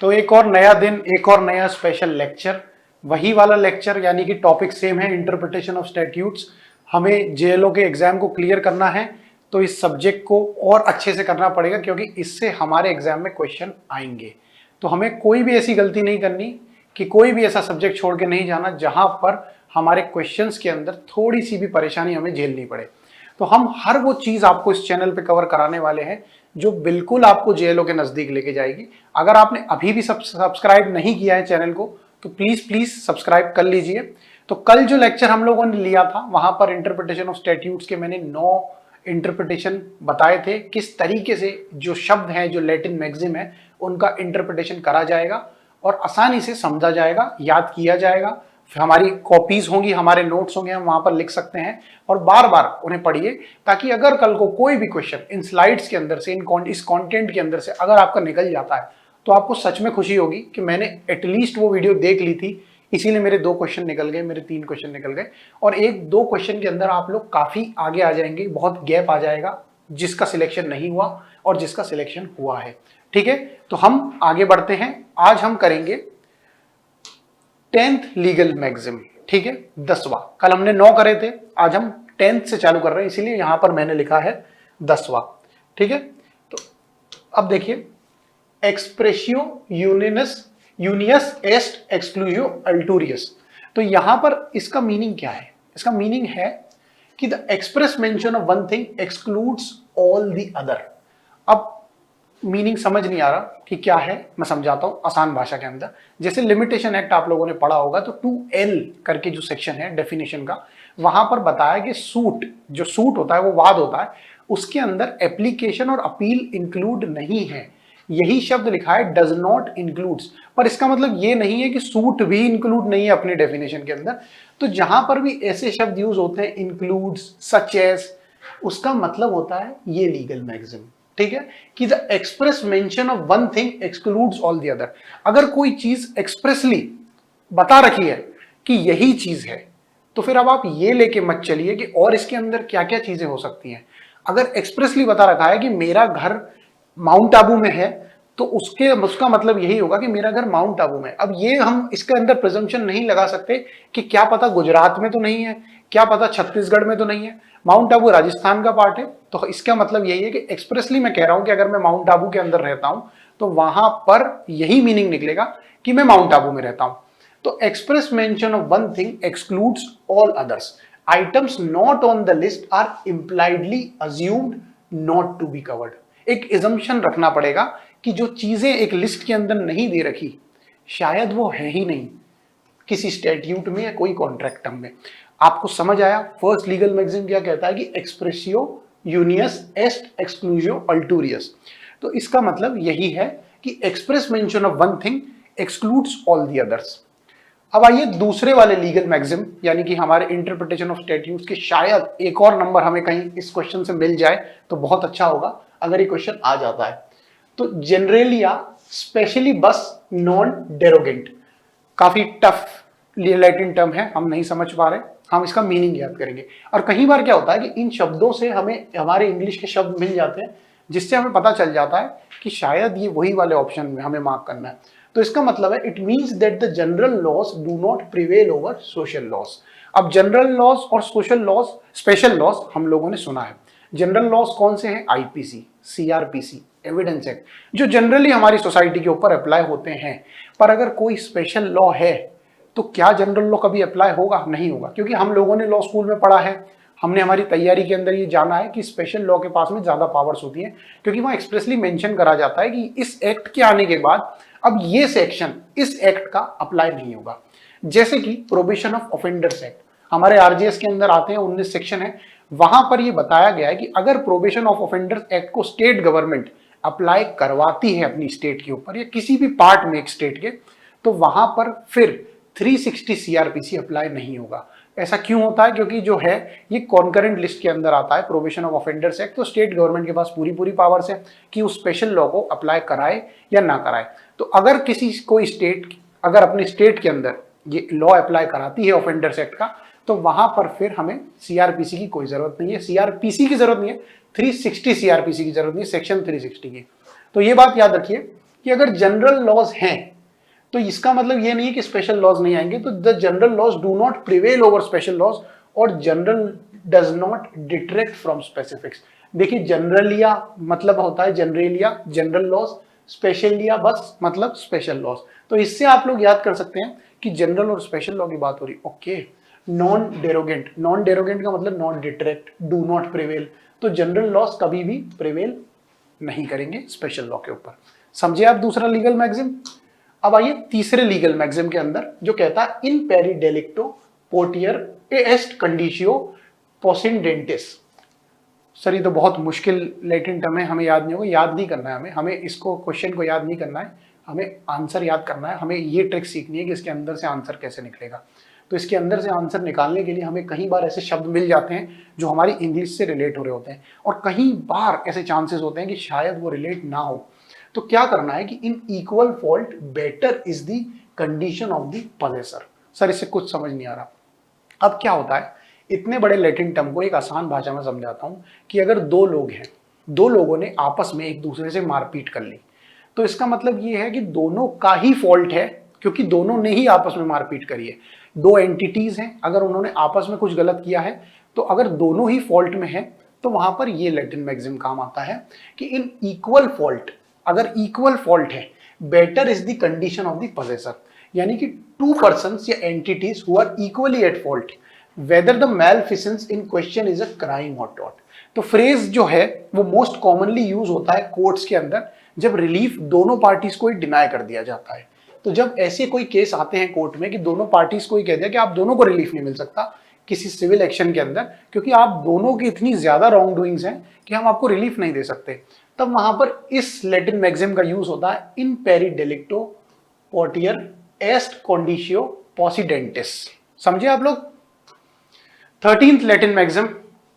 तो एक और नया दिन, एक और नया स्पेशल लेक्चर, वही वाला लेक्चर, यानी कि टॉपिक सेम है, इंटरप्रिटेशन ऑफ स्टैट्यूट्स। हमें जेएलओ के एग्जाम को क्लियर करना है, तो इस सब्जेक्ट को और अच्छे से करना पड़ेगा, क्योंकि इससे हमारे एग्जाम में क्वेश्चन आएंगे। तो हमें कोई भी ऐसी गलती नहीं करनी कि कोई भी ऐसा सब्जेक्ट छोड़ के नहीं जाना जहां पर हमारे क्वेश्चंस के अंदर थोड़ी सी भी परेशानी हमें झेलनी पड़े। तो हम हर वो चीज आपको इस चैनल पे कवर कराने वाले हैं जो बिल्कुल आपको जेएलओ के नजदीक लेके जाएगी। अगर आपने अभी भी सब्सक्राइब नहीं किया है चैनल को, तो प्लीज प्लीज सब्सक्राइब कर लीजिए। तो कल जो लेक्चर हम लोगों ने लिया था, वहां पर इंटरप्रिटेशन ऑफ स्टैट्यूट्स के मैंने 9 इंटरप्रिटेशन बताए थे, किस तरीके से जो शब्द हैं, जो लैटिन मैक्सिम है, उनका इंटरप्रिटेशन करा जाएगा और आसानी से समझा जाएगा, याद किया जाएगा। हमारी कॉपीज होंगी, हमारे नोट्स होंगे, हम वहां पर लिख सकते हैं और बार बार उन्हें पढ़िए, ताकि अगर कल को कोई भी क्वेश्चन इन स्लाइड्स के अंदर से, इस कंटेंट के अंदर से अगर आपका निकल जाता है, तो आपको सच में खुशी होगी कि मैंने एटलीस्ट वो वीडियो देख ली थी, इसीलिए मेरे 2 क्वेश्चन निकल गए, मेरे 3 क्वेश्चन निकल गए। और 1-2 क्वेश्चन के अंदर आप लोग काफी आगे आ जाएंगे, बहुत गैप आ जाएगा जिसका सिलेक्शन नहीं हुआ और जिसका सिलेक्शन हुआ है। ठीक है, तो हम आगे बढ़ते हैं। आज हम करेंगे 10th लीगल मैक्सिम। ठीक है, 10वां। कल हमने 9 करे थे, आज हम 10th से चालू कर रहे हैं, इसीलिए यहां पर मैंने लिखा है 10वां। ठीक है, तो अब देखिए, एक्सप्रेसियो यूनियस एस्ट एक्सक्लूसिव अल्टूरियस। तो यहां पर इसका मीनिंग क्या है? इसका मीनिंग है कि the express mention of one thing excludes all the other. अब मीनिंग समझ नहीं आ रहा कि क्या है, मैं समझाता हूं आसान भाषा के अंदर। जैसे लिमिटेशन एक्ट आप लोगों ने पढ़ा होगा, तो 2L करके जो सेक्शन है डेफिनेशन का, वहां पर बताया कि सूट, जो सूट होता है वो वाद होता है, उसके अंदर एप्लीकेशन और अपील इंक्लूड नहीं है। यही शब्द लिखा है डज नॉट इंक्लूड्स, पर इसका मतलब ये नहीं है कि सूट भी इंक्लूड नहीं है अपने डेफिनेशन के अंदर। तो जहां पर भी ऐसे शब्द यूज होते हैं, इंक्लूड्स, सच एज, उसका मतलब होता है ये लीगल मैक्सिम। ठीक है, कि the express mention of one thing excludes all the other. अगर कोई चीज एक्सप्रेसली बता रखी है कि यही चीज है, तो फिर अब आप ये लेके मत चलिए कि और इसके अंदर क्या क्या चीजें हो सकती हैं। अगर एक्सप्रेसली बता रखा है कि मेरा घर माउंट आबू में है, तो उसका मतलब यही होगा कि मेरा घर माउंट आबू में। अब ये हम इसके अंदर प्रिजम्पशन नहीं लगा सकते कि क्या पता गुजरात में तो नहीं है, क्या पता छत्तीसगढ़ में तो नहीं है। माउंट आबू राजस्थान का पार्ट है, तो इसका मतलब यही है कि एक्सप्रेसली मैं कह रहा हूं कि अगर मैं माउंट आबू के अंदर रहता हूं, तो वहां पर यही मीनिंग निकलेगा कि मैं माउंट आबू में रहता हूं। तो express mention of one thing excludes all others. Items not on the list are impliedly assumed not to be covered. एक एजम्पशन रखना पड़ेगा कि जो चीजें एक लिस्ट के अंदर नहीं दे रखी, शायद वो है ही नहीं किसी स्टैट्यूट में या कोई कॉन्ट्रैक्ट में। आपको समझ आया फर्स्ट लीगल मैक्सिम क्या कहता है? कि एक्सप्रेसियो यूनियस एस्ट एक्सक्लूसिव अल्टूरियस। तो इसका मतलब यही है कि express mention of one thing excludes all the others. अब आइए दूसरे वाले लीगल मैक्सिम, यानी कि हमारे इंटरप्रिटेशन ऑफ स्टैट्यूट्स के शायद एक और नंबर हमें कहीं इस क्वेश्चन से मिल जाए तो बहुत अच्छा होगा अगर ये क्वेश्चन आ जाता है। तो जनरली या स्पेशली बस नॉन डेरोगेंट, काफी टफ लैटिन टर्म है, हम नहीं समझ पा रहे, हम इसका मीनिंग याद करेंगे। और कई बार क्या होता है कि इन शब्दों से हमें हमारे इंग्लिश के शब्द मिल जाते हैं, जिससे हमें पता चल जाता है कि शायद ये वही वाले ऑप्शन में हमें मार्क करना है। तो इसका मतलब है it means that the general laws do not prevail over social laws. अब जनरल लॉज और सोशल लॉज, स्पेशल लॉज हम लोगों ने सुना है। जनरल लॉज कौन से हैं? आईपीसी, सीआरपीसी, एविडेंस एक्ट, जो जनरली हमारी सोसाइटी के ऊपर अप्लाई होते हैं। पर अगर कोई स्पेशल लॉ है, तो क्या जनरल लॉ कभी अप्लाई होगा? नहीं होगा, क्योंकि हम लोगों ने लॉ स्कूल में पढ़ा है, हमने हमारी तैयारी के अंदर ये जाना है कि स्पेशल लॉ के पास में ज्यादा पावर्स होती हैं, क्योंकि वहां एक्सप्रेसली मेंशन करा जाता है कि इस एक्ट के आने के बाद अब ये सेक्शन इस एक्ट का अप्लाई नहीं होगा। जैसे कि प्रोहिबिशन ऑफ ऑफेंडर्स एक्ट, हमारे आरजीएस के अंदर आते हैं, 19 सेक्शन है, वहां पर ये बताया गया है कि अगर प्रोहिबिशन ऑफ ऑफेंडर्स एक्ट को स्टेट गवर्नमेंट अप्लाई करवाती है अपनी स्टेट के ऊपर या किसी भी पार्ट में एक स्टेट के, तो वहां पर फिर 360 सीआरपीसी अप्लाई नहीं होगा। ऐसा क्यों होता है? क्योंकि जो है ये कॉन्करेंट लिस्ट के अंदर आता है प्रोहिबिशन ऑफ ऑफेंडर्स एक्ट, तो स्टेट गवर्नमेंट के पास पूरी पावर्स है कि उस स्पेशल लॉ को अप्लाई कराए या ना कराए। तो अगर कोई स्टेट अगर अपने स्टेट के अंदर ये लॉ अप्लाई कराती है ऑफेंडर्स एक्ट का, तो वहां पर फिर हमें सीआरपीसी की कोई जरूरत नहीं है, सीआरपीसी की जरूरत नहीं है, 360 सीआरपीसी की जरूरत नहीं है, सेक्शन 360 की। तो ये बात याद रखिए कि अगर जनरल लॉज हैं तो इसका मतलब ये नहीं है कि स्पेशल लॉज नहीं आएंगे। तो the general laws do not prevail over special laws और general does not detract from specifics. देखिए जनरलिया मतलब होता है जनरलिया, जनरल लॉज, स्पेशलिया बस मतलब स्पेशल लॉज। तो इससे आप लोग याद कर सकते हैं कि जनरल और स्पेशल लॉ की बात हो रही। ओके, नॉन डेरोगेंट, नॉन डेरोगेंट का मतलब not detract, do not prevail. तो जनरल लॉज कभी भी प्रिवेल नहीं करेंगे स्पेशल लॉ के ऊपर। समझे आप दूसरा लीगल मैक्सिम। अब आइए तीसरे लीगल मैक्सिम के अंदर जो कहता है इन पेरी डेलिक्टो पोटियर एस्ट कंडीशियो पोसिडेंटिस। सर ये तो बहुत मुश्किल लैटिन टर्म है, हमें याद नहीं होगा, याद नहीं करना है हमें इसको, क्वेश्चन को याद नहीं करना है, हमें आंसर याद करना है। हमें ये ट्रिक सीखनी है कि इसके अंदर से आंसर कैसे निकलेगा। तो इसके अंदर से आंसर निकालने के लिए हमें कई बार ऐसे शब्द मिल जाते हैं जो हमारी इंग्लिश से रिलेट हो रहे होते हैं और कई बार ऐसे चांसेस होते हैं कि शायद वो रिलेट ना हो। तो क्या करना है कि in equal fault better is the condition of the possessor. Sir इससे कुछ समझ नहीं आ रहा। अब क्या होता है, इतने बड़े लैटिन टर्म को एक आसान भाषा में समझाता हूं कि अगर दो लोग हैं, दो लोगों ने आपस में एक दूसरे से मारपीट कर ली, तो इसका मतलब ये है कि दोनों का ही फॉल्ट है क्योंकि दोनों ने ही आपस में मारपीट करी है। दो एंटिटीज हैं, अगर उन्होंने आपस में कुछ गलत किया है तो अगर दोनों ही फॉल्ट में है तो वहां पर ये लैटिन मैक्सिम काम आता है कि इन इक्वल फॉल्ट, अगर इक्वल फॉल्ट है better is the condition of the possessor. यानी कि टू पर्संस या entities who are equally at fault whether the malfeasance in question is a crime और नॉट। तो फ्रेज जो है वो मोस्ट कॉमनली यूज होता है कोर्ट्स के अंदर जब रिलीफ दोनों पार्टीज को ही डिनाई कर दिया जाता है। तो जब ऐसे कोई केस आते हैं कोर्ट में कि दोनों पार्टीज को ही कह दिया कि आप दोनों को रिलीफ नहीं मिल सकता किसी सिविल एक्शन के अंदर क्योंकि आप दोनों की इतनी ज्यादा रॉन्ग डूइंग्स हैं कि हम आपको रिलीफ नहीं दे सकते, तब वहां पर इस लैटिन मैक्सिम का यूज होता है इन पेरी डेलिक्टो पोटियर एस्ट कंडीशियो पोसिडेंटिस। समझे आप लोग। 13th लैटिन मैक्सिम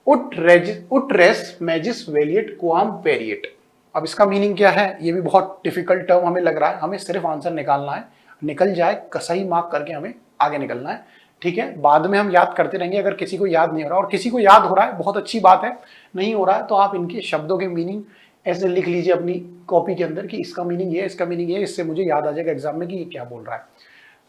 उट रेस मैजिस वेलिएट क्वाम पेरिएट। अब इसका मीनिंग क्या है, ये भी बहुत डिफिकल्ट टर्म हमें लग रहा है, हमें सिर्फ आंसर निकालना है, निकल जाए सही मार्क करके हमें आगे निकलना है। ठीक है, बाद में हम याद करते रहेंगे। अगर किसी को याद नहीं हो रहा और किसी को याद हो रहा है बहुत अच्छी बात है, नहीं हो रहा है तो आप इनके शब्दों के मीनिंग ऐसे लिख लीजिए अपनी कॉपी के अंदर कि इसका मीनिंग ये, इसका मीनिंग ये, इससे मुझे याद आ जाएगा एग्जाम में कि ये क्या बोल रहा है।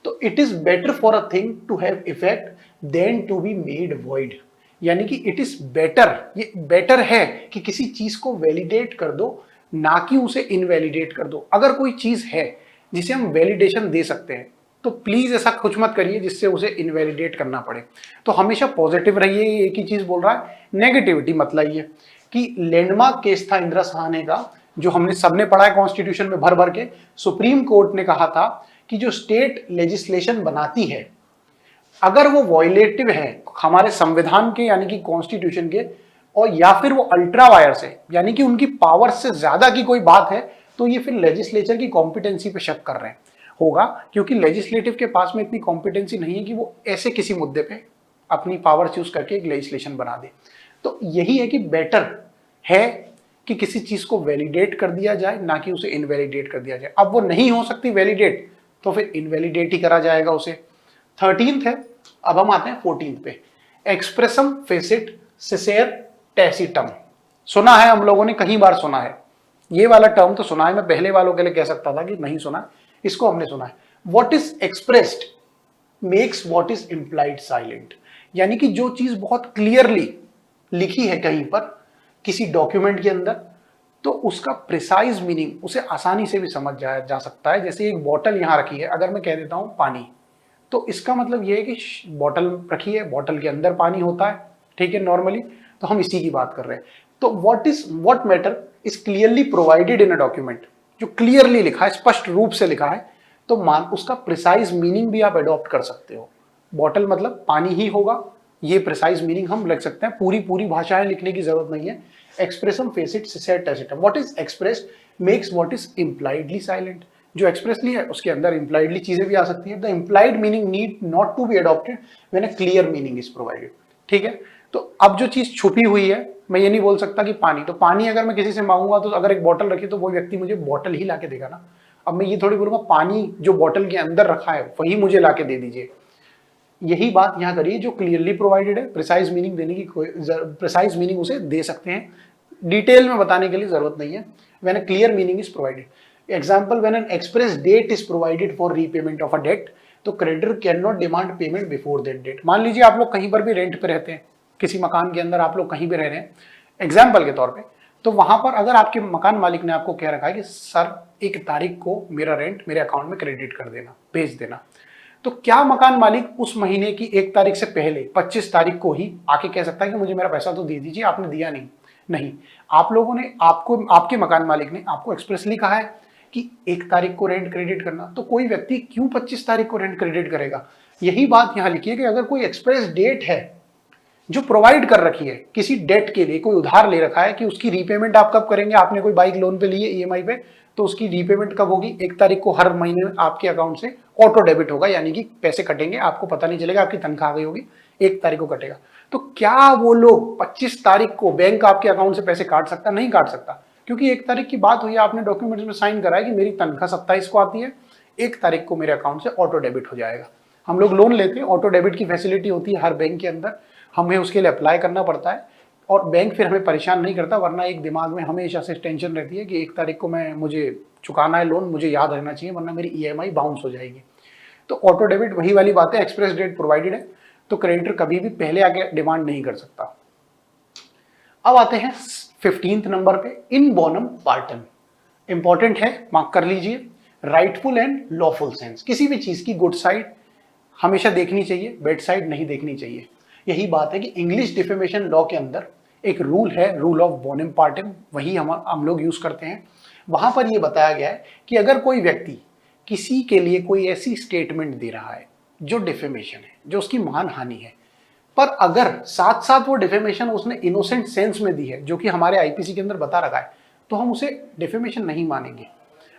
तो it is better for a thing to have effect than to be made void. यानी कि इट इज बेटर, ये बेटर है कि किसी चीज को वैलिडेट कर दो ना कि उसे इनवैलिडेट कर दो। अगर कोई चीज है जिसे हम वैलिडेशन दे सकते हैं तो प्लीज ऐसा कुछ मत करिए जिससे उसे इनवैलिडेट करना पड़े। तो हमेशा पॉजिटिव रहिए, एक ही चीज बोल रहा है, नेगेटिविटी मत लाइए। कि लैंडमार्क केस था इंदिरा सहाने का जो हमने सबने पढ़ा है कॉन्स्टिट्यूशन में भर भर के। सुप्रीम कोर्ट ने कहा था कि जो स्टेट लेजिस्लेशन बनाती है अगर वो वॉयलेटिव है हमारे संविधान के यानी कि कॉन्स्टिट्यूशन के, और या फिर वो अल्ट्रा वायर्स है यानी कि उनकी पावर से ज्यादा की कोई बात है, तो ये फिर लेजिस्लेचर की कॉम्पिटेंसी पे शक कर रहे हैं होगा, क्योंकि लेजिस्लेटिव के पास में इतनी कॉम्पिटेंसी नहीं है कि वो ऐसे किसी मुद्दे पे अपनी पावर यूज करके एक लेजिस्लेशन बना दे। तो यही है कि बेटर है कि किसी चीज को वैलिडेट कर दिया जाए ना कि उसे इनवैलिडेट कर दिया जाए। अब वो नहीं हो सकती वैलिडेट तो फिर इनवैलिडेट ही करा जाएगा उसे। 13th है। अब हम आते हैं 14th पे, एक्सप्रेसम फेसिट सिसेर टैसिटम। सुना है हम लोगों ने, कई बार सुना है ये वाला टर्म, तो सुना है। मैं पहले वालों के लिए कह सकता था कि नहीं सुना, इसको हमने सुना है। What is expressed makes what is implied silent. यानी कि जो चीज बहुत क्लियरली लिखी है कहीं पर किसी डॉक्यूमेंट के अंदर तो उसका प्रिसाइज मीनिंग उसे आसानी से भी समझ जाया जा सकता है। जैसे एक बोतल यहां रखी है, अगर मैं कह देता हूं पानी, तो इसका मतलब यह है कि बोतल रखी है, बोतल के अंदर पानी होता है, ठीक है नॉर्मली, तो हम इसी की बात कर रहे हैं। तो what matter is clearly provided in a document, जो क्लियरली लिखा है, स्पष्ट रूप से लिखा है, तो मान उसका प्रिसाइज मीनिंग भी आप अडॉप्ट कर सकते हो। बॉटल मतलब पानी ही होगा, ये प्रिसाइज मीनिंग हम लिख सकते हैं। पूरी भाषाएं लिखने की जरूरत नहीं है। एक्सप्रेसम फेसिट सिसेर टैसिटम, what is expressed makes what is impliedly silent. जो एक्सप्रेसली है उसके अंदर इंप्लाइडली चीजें भी आ सकती है। The implied meaning need not to be adopted when a clear meaning is provided. ठीक है, तो अब जो चीज छुपी हुई है, मैं ये नहीं बोल सकता कि पानी, तो पानी अगर मैं किसी से मांगूंगा तो अगर एक बोतल रखी तो वो व्यक्ति मुझे बोतल ही लाके देगा ना। अब मैं ये थोड़ी बोलूंगा पानी जो बोतल के अंदर रखा है वही मुझे लाके दे दीजिए। यही बात यहां करिए, जो क्लियरली प्रोवाइडेड है प्रिसाइज मीनिंग देने की प्रिसाइज मीनिंग उसे दे सकते हैं, डिटेल में बताने के लिए जरूरत नहीं है। When a clear meaning is provided. Example, when an express date is provided for repayment of a debt, तो creditor can not demand payment before that date. मान लीजिए आप लोग कहीं पर भी रेंट पे रहते हैं, किसी मकान के अंदर आप लोग कहीं भी रह रहे हैं एग्जाम्पल के तौर पे, तो वहां पर अगर आपके मकान मालिक ने आपको कह रखा है कि सर 1 तारीख को मेरा रेंट मेरे अकाउंट में क्रेडिट कर देना, भेज देना, तो क्या मकान मालिक उस महीने की 1 तारीख से पहले 25 तारीख को ही आके कह सकता है कि मुझे मेरा पैसा तो दे दीजिए, आपने दिया नहीं? नहीं, आप लोगों ने, आपको, आपके मकान मालिक ने आपको एक्सप्रेसली कहा है कि 1 तारीख को रेंट क्रेडिट करना, तो कोई व्यक्ति क्यों 25 तारीख को रेंट क्रेडिट करेगा? यही बात यहां लिखी है कि अगर कोई एक्सप्रेस डेट है जो प्रोवाइड कर रखी है किसी डेट के लिए, कोई उधार ले रखा है कि उसकी रीपेमेंट आप कब करेंगे, आपने कोई बाइक लोन पे ली है ईएमआई पे, तो उसकी रीपेमेंट कब होगी? 1 तारीख को हर महीने में आपके अकाउंट से ऑटो डेबिट होगा, यानी कि पैसे कटेंगे, आपको पता नहीं चलेगा, आपकी तनख्वाह आ गई होगी, 1 तारीख को कटेगा। तो क्या वो लोग 25 तारीख को बैंक आपके अकाउंट से पैसे काट सकता? नहीं काट सकता, क्योंकि 1 तारीख की बात हुई, आपने डॉक्यूमेंट्स में साइन करा है कि मेरी तनख्वाह 27 को आती है, 1 तारीख को मेरे अकाउंट से ऑटो डेबिट हो जाएगा। हम लोग लोन लेते हैं, ऑटो डेबिट की फैसिलिटी होती है हर बैंक के अंदर, हमें उसके लिए अप्लाई करना पड़ता है और बैंक फिर हमें परेशान नहीं करता, वरना एक दिमाग में हमेशा से टेंशन रहती है कि 1 तारीख को मुझे चुकाना है लोन, मुझे याद रहना चाहिए, वरना मेरी ईएमआई बाउंस हो जाएगी। तो ऑटो डेबिट वही वाली बात है, एक्सप्रेस डेट प्रोवाइडेड है, तो क्रेडिटर कभी भी पहले आके डिमांड नहीं कर सकता। अब आते हैं 15th नंबर पे, इन बोनम पार्टन। इंपॉर्टेंट है, मार्क कर लीजिए। राइटफुल एंड लॉफुल सेंस, किसी भी चीज की गुड साइड हमेशा देखनी चाहिए, बैड साइड नहीं देखनी चाहिए। यही बात है कि इंग्लिश डिफेमेशन लॉ के अंदर एक रूल है, रूल ऑफ बोनम पार्टन, वही हम लोग यूज करते हैं। वहां पर यह बताया गया है कि अगर कोई व्यक्ति किसी के लिए कोई ऐसी स्टेटमेंट दे रहा है जो डिफेमेशन है, जो उसकी मान हानि है, पर अगर साथ साथ वो डिफेमेशन उसने इनोसेंट सेंस में दी है, जो कि हमारे आईपीसी के अंदर बता रखा है, तो हम उसे डिफेमेशन नहीं मानेंगे।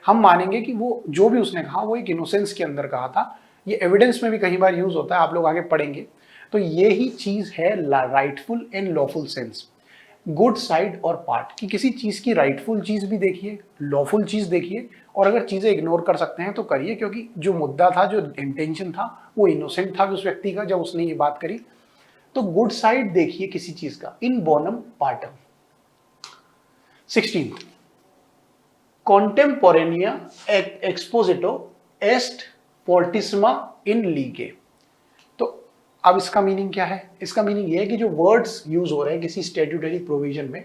हम मानेंगे कि वो जो भी उसने कहा वो एक इनोसेंस के अंदर कहा था। ये एविडेंस में भी कई बार यूज होता है, आप लोग आगे पढ़ेंगे। तो ये ही चीज है rightful and lawful sense, good side और पार्ट, कि किसी चीज की राइटफुल चीज भी देखिए, लॉफुल चीज देखिए, और अगर चीजें इग्नोर कर सकते हैं तो करिए, क्योंकि जो मुद्दा था, जो इंटेंशन था, वो इनोसेंट था उस व्यक्ति का जब उसने ये बात करी। तो गुड साइड देखिए किसी चीज का, इन बोनम पार्टम। 16th, कॉन्टेम्पोरेनिया एक्सपोजिटो एस्ट फोर्टिस्मा इन लीगे। तो अब इसका मीनिंग क्या है? इसका मीनिंग ये है कि जो वर्ड्स यूज हो रहे हैं किसी स्टैट्यूटरी प्रोविजन में,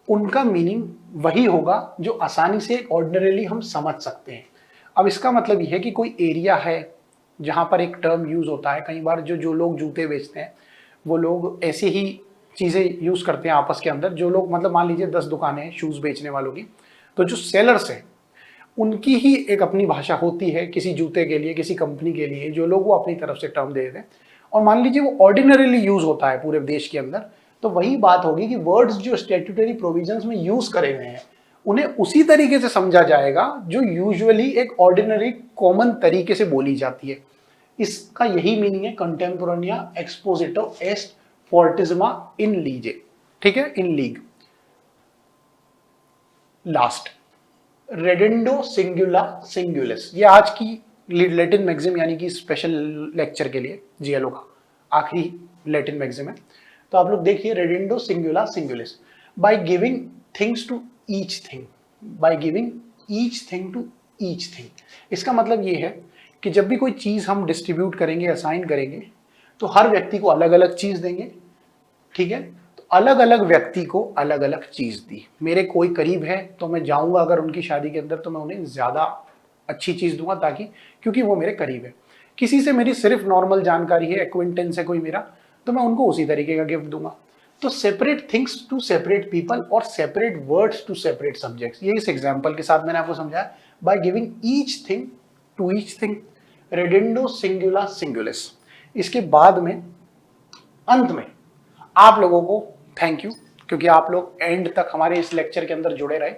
उनका मीनिंग वही होगा जो आसानी से ऑर्डिनरीली हम समझ सकते हैं। अब इसका मतलब ये है कि कोई एरिया है जहां पर एक टर्म यूज होता है, कई बार जो लोग जूते बेचते हैं वो लोग ऐसी ही चीजें यूज करते हैं आपस के अंदर। जो लोग, मतलब मान लीजिए 10 दुकानें हैं शूज बेचने वालों की, तो जो सेलर्स हैं उनकी ही एक अपनी भाषा होती है किसी जूते के लिए, किसी कंपनी के लिए, जो लोग वो अपनी तरफ से टर्म दे देते हैं, और मान लीजिए वो ऑर्डिनरीली यूज होता है पूरे देश के अंदर। तो वही बात होगी कि वर्ड्स जो स्टैट्यूटरी प्रोविजंस में यूज करे हुए हैं उन्हें उसी तरीके से समझा जाएगा जो यूजुअली एक ऑर्डिनरी कॉमन तरीके से बोली जाती है। इसका यही मीनिंग है, कंटेम्पोरेनिया एक्सपोजिटो एस्ट फोर्टिस्मा इन लीजे, ठीक है, इन लीग। लास्ट, रेडेंडो सिंगुला सिंगुलस, ये आज की लैटिन मैक्सिम यानी कि स्पेशल लेक्चर के लिए जीएलओ का आखिरी लैटिन मैक्सिम है। तो आप लोग देखिए, रेडेंडो सिंगुला सिंगुलस, by giving things to each thing, by giving each thing to each thing. इसका मतलब ये है कि जब भी कोई चीज हम डिस्ट्रीब्यूट करेंगे, असाइन करेंगे, तो हर व्यक्ति को अलग अलग चीज देंगे, ठीक है। तो अलग अलग व्यक्ति को अलग अलग चीज दी। मेरे कोई करीब है तो मैं जाऊंगा अगर उनकी शादी के अंदर, तो मैं उन्हें ज्यादा अच्छी चीज दूंगा, ताकि, क्योंकि वो मेरे करीब है। किसी से मेरी सिर्फ नॉर्मल जानकारी है, एक्विंटेंस है कोई मेरा, तो मैं उनको उसी तरीके का गिफ्ट दूंगा। तो separate things to separate people और separate words to separate subjects, ये इस एग्जाम्पल के साथ मैंने आपको समझाया। By giving each thing to each thing, रेडेंडो सिंगुला सिंगुलस। इसके बाद में अंत में आप लोगों को थैंक यू, क्योंकि आप लोग एंड तक हमारे इस लेक्चर के अंदर जुड़े रहे।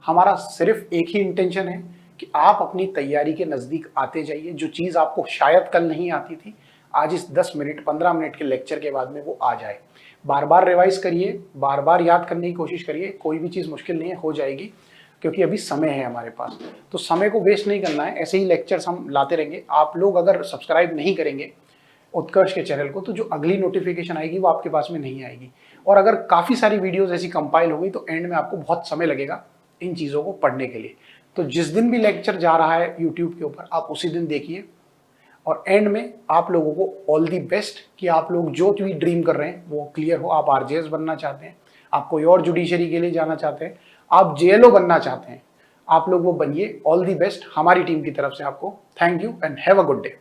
हमारा सिर्फ एक ही इंटेंशन है कि आप अपनी तैयारी के नजदीक आते जाइए। जो चीज आपको शायद कल नहीं आती थी, आज इस 10 मिनट 15 मिनट के लेक्चर के बाद में वो आ जाए। बार बार रिवाइज करिए, बार बार याद करने की कोशिश करिए। कोई भी चीज मुश्किल नहीं है, हो जाएगी, क्योंकि अभी समय है हमारे पास। तो समय को वेस्ट नहीं करना है, ऐसे ही लेक्चर्स हम लाते रहेंगे। आप लोग अगर सब्सक्राइब नहीं करेंगे उत्कर्ष के चैनल को, तो जो अगली नोटिफिकेशन आएगी वो आपके पास में नहीं आएगी। और अगर काफ़ी सारी वीडियोस ऐसी कंपाइल हो गई तो एंड में आपको बहुत समय लगेगा इन चीज़ों को पढ़ने के लिए। तो जिस दिन भी लेक्चर जा रहा है यूट्यूब के ऊपर आप उसी दिन देखिए, और एंड में आप लोगों को ऑल दी बेस्ट कि आप लोग जो भी ड्रीम कर रहे हैं वो क्लियर हो। आप आरजेएस बनना चाहते हैं, आप कोई और जुडिशरी के लिए जाना चाहते हैं, आप जेएलओ बनना चाहते हैं, आप लोग वो बनिए। ऑल दी बेस्ट हमारी टीम की तरफ से आपको। Thank you and have a good day.